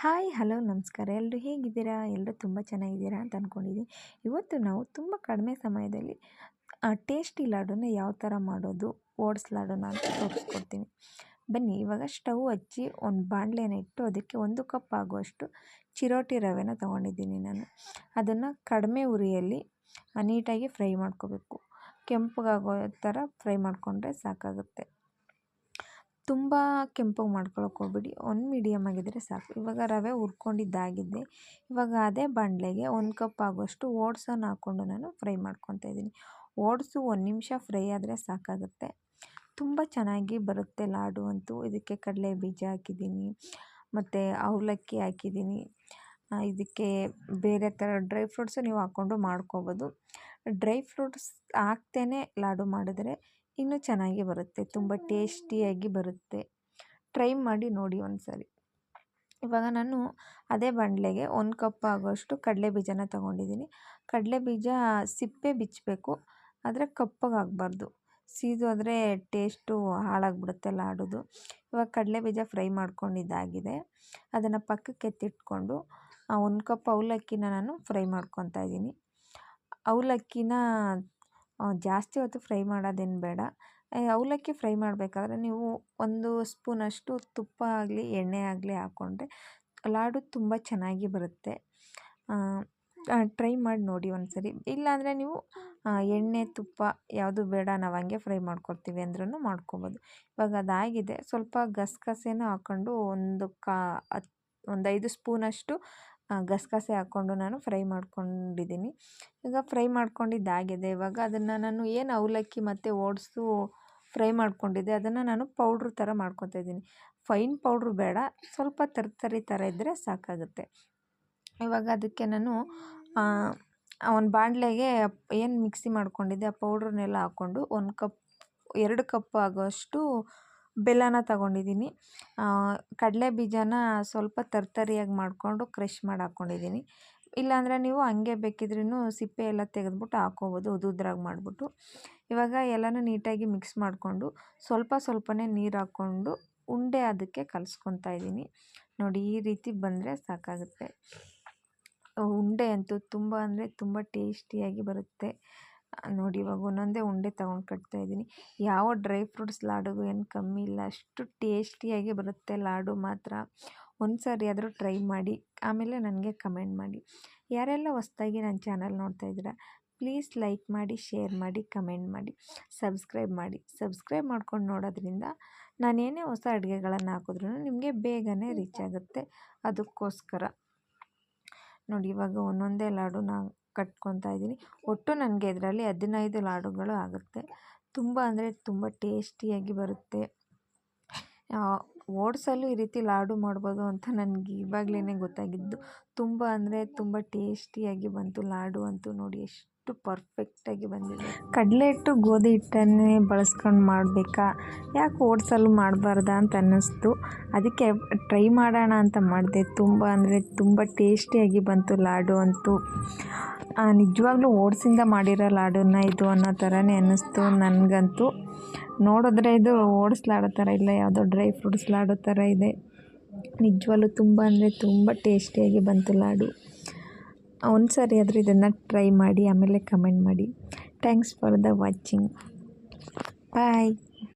Hi hello ನಮಸ್ಕಾರ. ಎಲ್ಲರೂ ಹೇಗಿದ್ದೀರಾ? ಎಲ್ಲರೂ ತುಂಬ ಚೆನ್ನಾಗಿದ್ದೀರಾ ಅಂತ ಅಂದ್ಕೊಂಡಿದ್ದೀನಿ. ಇವತ್ತು ನಾವು ತುಂಬ ಕಡಿಮೆ ಸಮಯದಲ್ಲಿ ಟೇಸ್ಟಿ ಲಾಡೂನ ಯಾವ ಥರ ಮಾಡೋದು, ಓಟ್ಸ್ ಲಾಡೂನ ಅಂತ ತೋರಿಸ್ಕೊಡ್ತೀನಿ. ಬನ್ನಿ, ಇವಾಗ ಸ್ಟವ್ ಹಚ್ಚಿ ಒಂದು ಬಾಣಲೆನ ಇಟ್ಟು ಅದಕ್ಕೆ 1 ಕಪ್ ಆಗುವಷ್ಟು ಚಿರೋಟಿ ರವೆನ ತೊಗೊಂಡಿದ್ದೀನಿ ನಾನು. ಅದನ್ನು ಕಡಿಮೆ ಉರಿಯಲ್ಲಿ ನೀಟಾಗಿ ಫ್ರೈ ಮಾಡ್ಕೋಬೇಕು. ಕೆಂಪಗಾಗೋ ಥರ ಫ್ರೈ ಮಾಡಿಕೊಂಡ್ರೆ ಸಾಕಾಗುತ್ತೆ. ತುಂಬ ಕೆಂಪಗೆ ಮಾಡ್ಕೊಳಕ್ಕೆ ಹೋಗ್ಬಿಡಿ, ಒಂದು ಮೀಡಿಯಮ್ ಆಗಿದ್ದರೆ ಸಾಕು. ಇವಾಗ ರವೆ ಹುರ್ಕೊಂಡಿದ್ದಾಗಿದೆ. ಇವಾಗ ಅದೇ ಬಾಣಲೆಗೆ 1 ಕಪ್ ಆಗುವಷ್ಟು ಓಟ್ಸನ್ನು ಹಾಕ್ಕೊಂಡು ನಾನು ಫ್ರೈ ಮಾಡ್ಕೊತಾ ಇದ್ದೀನಿ. ಓಟ್ಸು 1 ನಿಮಿಷ ಫ್ರೈ ಆದರೆ ಸಾಕಾಗುತ್ತೆ. ತುಂಬ ಚೆನ್ನಾಗಿ ಬರುತ್ತೆ ಲಾಡು ಅಂತೂ. ಇದಕ್ಕೆ ಕಡಲೆ ಬೀಜ ಹಾಕಿದ್ದೀನಿ, ಮತ್ತು ಅವಲಕ್ಕಿ ಹಾಕಿದ್ದೀನಿ. ಇದಕ್ಕೆ ಬೇರೆ ಥರ ಡ್ರೈ ಫ್ರೂಟ್ಸು ನೀವು ಹಾಕ್ಕೊಂಡು ಮಾಡ್ಕೋಬೋದು. ಡ್ರೈ ಫ್ರೂಟ್ಸ್ ಹಾಕ್ತೇ ಲಾಡು ಮಾಡಿದ್ರೆ ಇನ್ನೂ ಚೆನ್ನಾಗಿ ಬರುತ್ತೆ, ತುಂಬ ಟೇಸ್ಟಿಯಾಗಿ ಬರುತ್ತೆ. ಟ್ರೈ ಮಾಡಿ ನೋಡಿ ಒಂದು ಸರಿ. ಇವಾಗ ನಾನು ಅದೇ ಬಾಣಲೆಗೆ 1 ಕಪ್ ಆಗೋಷ್ಟು ಕಡಲೆ ಬೀಜನ ತೊಗೊಂಡಿದ್ದೀನಿ. ಕಡಲೆ ಬೀಜ ಸಿಪ್ಪೆ ಬಿಚ್ಚಬೇಕು, ಆದರೆ ಕಪ್ಪಗಾಗಬಾರ್ದು. ಸೀದು ಆದರೆ ಟೇಸ್ಟು ಹಾಳಾಗಿಬಿಡುತ್ತೆ ಲಾಡುದು. ಇವಾಗ ಕಡಲೆ ಬೀಜ ಫ್ರೈ ಮಾಡ್ಕೊಂಡಿದ್ದಾಗಿದೆ. ಅದನ್ನು ಪಕ್ಕಕ್ಕೆ ಎತ್ತಿಟ್ಕೊಂಡು 1 ಕಪ್ ಅವಲಕ್ಕಿನ ನಾನು ಫ್ರೈ ಮಾಡ್ಕೊತಾ ಇದ್ದೀನಿ. ಅವಲಕ್ಕಿನ ಜಾಸ್ತಿ ಹೊತ್ತು ಫ್ರೈ ಮಾಡೋದೇನು ಬೇಡ. ಅವಲಕ್ಕಿ ಫ್ರೈ ಮಾಡಬೇಕಾದ್ರೆ ನೀವು 1 ಸ್ಪೂನಷ್ಟು ತುಪ್ಪ ಆಗಲಿ ಎಣ್ಣೆ ಆಗಲಿ ಹಾಕ್ಕೊಂಡ್ರೆ ಲಾಡು ತುಂಬ ಚೆನ್ನಾಗಿ ಬರುತ್ತೆ. ಟ್ರೈ ಮಾಡಿ ನೋಡಿ ಒಂದು ಸರಿ. ಇಲ್ಲಾಂದರೆ ನೀವು ಎಣ್ಣೆ ತುಪ್ಪ ಯಾವುದು ಬೇಡ, ನಾವು ಹಂಗೆ ಫ್ರೈ ಮಾಡ್ಕೊಳ್ತೀವಿ ಅಂದ್ರೂ ಮಾಡ್ಕೊಬೋದು. ಇವಾಗ ಅದಾಗಿದೆ. ಸ್ವಲ್ಪ ಗಸಗಸೆನ ಹಾಕ್ಕೊಂಡು ಒಂದು 5 ಸ್ಪೂನಷ್ಟು ಗಸಗಸೆ ಹಾಕ್ಕೊಂಡು ನಾನು ಫ್ರೈ ಮಾಡ್ಕೊಂಡಿದ್ದೀನಿ. ಈಗ ಫ್ರೈ ಮಾಡ್ಕೊಂಡಿದ್ದಾಗಿದೆ. ಇವಾಗ ಅದನ್ನು ನಾನು ಏನು ಅವಲಕ್ಕಿ ಮತ್ತು ಓಟ್ಸು ಫ್ರೈ ಮಾಡ್ಕೊಂಡಿದ್ದೆ ಅದನ್ನು ನಾನು ಪೌಡ್ರ್ ಥರ ಮಾಡ್ಕೊತಾ ಇದ್ದೀನಿ. ಫೈನ್ ಪೌಡ್ರು ಬೇಡ, ಸ್ವಲ್ಪ ತರಿ ಥರ ಇದ್ದರೆ ಸಾಕಾಗುತ್ತೆ. ಇವಾಗ ಅದಕ್ಕೆ ನಾನು ಒಂದು ಬಾಣಲೆಗೆ ಏನು ಮಿಕ್ಸಿ ಮಾಡ್ಕೊಂಡಿದ್ದೆ ಆ ಪೌಡ್ರನ್ನೆಲ್ಲ ಹಾಕ್ಕೊಂಡು 2 ಕಪ್ ಆಗೋಷ್ಟು ಬೆಲ್ಲನ ತಗೊಂಡಿದ್ದೀನಿ. ಕಡಲೆ ಬೀಜನ ಸ್ವಲ್ಪ ತರಿಯಾಗಿ ಮಾಡಿಕೊಂಡು ಕ್ರಷ್ ಮಾಡಿ ಹಾಕ್ಕೊಂಡಿದ್ದೀನಿ. ಇಲ್ಲಾಂದರೆ ನೀವು ಹಂಗೆ ಬೇಕಿದ್ರೂ ಸಿಪ್ಪೆ ಎಲ್ಲ ತೆಗೆದ್ಬಿಟ್ಟು ಹಾಕ್ಕೋಬೋದು, ಉದುದ್ರಾಗಿ ಮಾಡಿಬಿಟ್ಟು. ಇವಾಗ ಎಲ್ಲನೂ ನೀಟಾಗಿ ಮಿಕ್ಸ್ ಮಾಡಿಕೊಂಡು ಸ್ವಲ್ಪನೇ ನೀರು ಹಾಕ್ಕೊಂಡು ಉಂಡೆ ಅದಕ್ಕೆ ಕಲಿಸ್ಕೊತಾ ಇದ್ದೀನಿ. ನೋಡಿ, ಈ ರೀತಿ ಬಂದರೆ ಸಾಕಾಗುತ್ತೆ. ಉಂಡೆ ಅಂತೂ ತುಂಬ ಅಂದರೆ ತುಂಬ ಟೇಸ್ಟಿಯಾಗಿ ಬರುತ್ತೆ. ನೋಡಿ, ಇವಾಗ ಒಂದೊಂದೇ ಉಂಡೆ ತೊಗೊಂಡು ಕಟ್ತಾಯಿದ್ದೀನಿ. ಯಾವ ಡ್ರೈ ಫ್ರೂಟ್ಸ್ ಲಾಡುಗೂ ಏನು ಕಮ್ಮಿ ಇಲ್ಲ, ಅಷ್ಟು ಟೇಸ್ಟಿಯಾಗಿ ಬರುತ್ತೆ ಲಾಡು ಮಾತ್ರ. ಒಂದು ಸಾರಿ ಆದರೂ ಟ್ರೈ ಮಾಡಿ, ಆಮೇಲೆ ನನಗೆ ಕಮೆಂಟ್ ಮಾಡಿ. ಯಾರೆಲ್ಲ ಹೊಸ್ದಾಗಿ ನನ್ನ ಚಾನಲ್ ನೋಡ್ತಾ ಇದ್ದೀರಾ, ಪ್ಲೀಸ್ ಲೈಕ್ ಮಾಡಿ, ಶೇರ್ ಮಾಡಿ, ಕಮೆಂಟ್ ಮಾಡಿ, ಸಬ್ಸ್ಕ್ರೈಬ್ ಮಾಡಿ. ಸಬ್ಸ್ಕ್ರೈಬ್ ಮಾಡ್ಕೊಂಡು ನೋಡೋದ್ರಿಂದ ನಾನೇನೇ ಹೊಸ ಅಡುಗೆಗಳನ್ನು ಹಾಕಿದ್ರೂ ನಿಮಗೆ ಬೇಗನೆ ರೀಚ್ ಆಗುತ್ತೆ. ಅದಕ್ಕೋಸ್ಕರ ನೋಡಿ, ಇವಾಗ ಒಂದೊಂದೇ ಲಾಡುನ ಕಟ್ಕೊತಾ ಇದ್ದೀನಿ. ಒಟ್ಟು ನನಗೆ ಇದರಲ್ಲಿ 15 ಲಾಡುಗಳು ಆಗುತ್ತೆ. ತುಂಬ ಅಂದರೆ ತುಂಬ ಟೇಸ್ಟಿಯಾಗಿ ಬರುತ್ತೆ. ಓಟ್ಸಲ್ಲೂ ಈ ರೀತಿ ಲಾಡು ಮಾಡ್ಬೋದು ಅಂತ ನನಗೆ ಇವಾಗಲೇ ಗೊತ್ತಾಗಿದ್ದು. ತುಂಬ ಅಂದರೆ ತುಂಬ ಟೇಸ್ಟಿಯಾಗಿ ಬಂತು ಲಾಡು ಅಂತೂ. ನೋಡಿ ಎಷ್ಟು ಪರ್ಫೆಕ್ಟಾಗಿ ಬಂದಿದೆ. ಕಡಲೆ ಹಿಟ್ಟು ಗೋಧಿ ಹಿಟ್ಟನ್ನೇ ಬಳಸ್ಕೊಂಡು ಮಾಡಬೇಕಾ, ಯಾಕೆ ಓಟ್ಸಲ್ಲೂ ಮಾಡಬಾರ್ದಾ ಅಂತ ಅನ್ನಿಸ್ತು. ಅದಕ್ಕೆ ಟ್ರೈ ಮಾಡೋಣ ಅಂತ ಮಾಡಿದೆ. ತುಂಬ ಅಂದರೆ ತುಂಬ ಟೇಸ್ಟಿಯಾಗಿ ಬಂತು ಲಾಡು ಅಂತೂ. ನಿಜವಾಗ್ಲೂ ಓಟ್ಸಿಂದ ಮಾಡಿರೋ ಲಾಡುನ ಇದು ಅನ್ನೋ ಥರನೇ ಅನ್ನಿಸ್ತು ನನಗಂತೂ. ನೋಡಿದ್ರೆ ಇದು ಓಟ್ಸ್ ಲಾಡು ಥರ ಇಲ್ಲ, ಯಾವುದೋ ಡ್ರೈ ಫ್ರೂಟ್ಸ್ ಲಾಡು ಥರ ಇದೆ. ನಿಜವಾಗ್ಲೂ ತುಂಬ ಅಂದರೆ ತುಂಬ ಟೇಸ್ಟಿಯಾಗಿ ಬಂತು ಲಾಡು. ಒಂದು ಸಾರಿ ಆದರೂ ಇದನ್ನು ಟ್ರೈ ಮಾಡಿ, ಆಮೇಲೆ ಕಮೆಂಟ್ ಮಾಡಿ. Thanks for the watching. Bye.